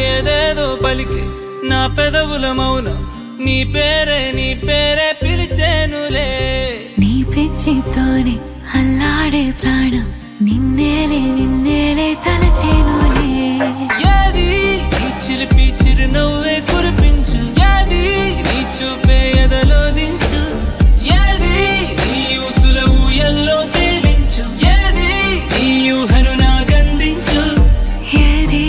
ఏదేదో పలికి నా పెదవుల మౌనం నీ పేరే పిలిచేనులే. నీ పిచ్చితోనే అల్లాడే ప్రాణం నిన్నేలే తలచేనులే. ఏది నీ చిలిపి చిరునవ్వే కురిపించు, ఏది నీ చూపే ఎదలో దించు, ఏది నీ ఊసుల ఊయల్లో తేలించు, ఏది నీ ఊహను నాగందించు. ఏది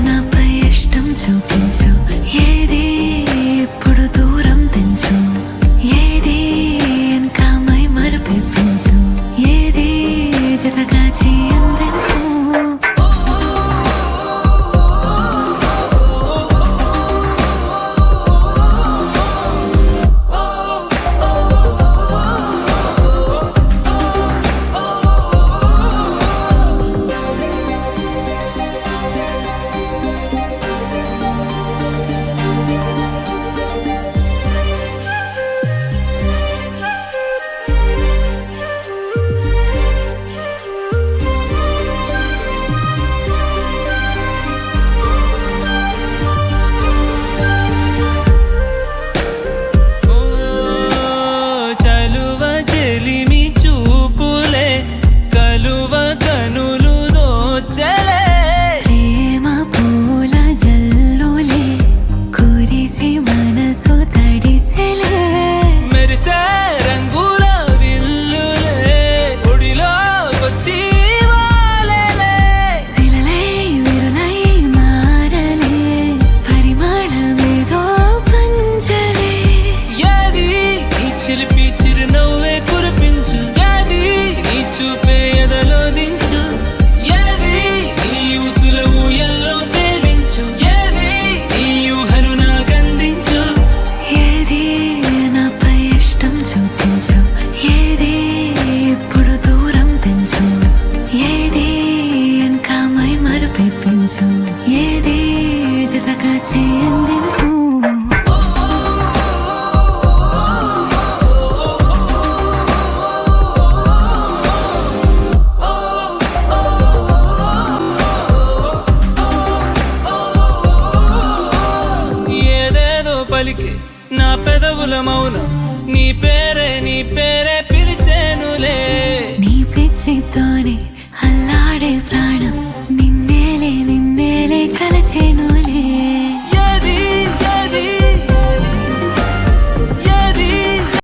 నాపై ఇష్టం చూపించు, ఏది ఇప్పుడు దూరం తెంచు, ఏది ఇంకా మై మరపించు, ఏది జతగా చేయందించు. ఏది జతగా చేయందించు. ఏదేదో పలికి నా పెదవుల మౌనం నీ పేరే పిలిచేనులే. నీ పిచ్చితోనే అల్లాడే ప్రాణం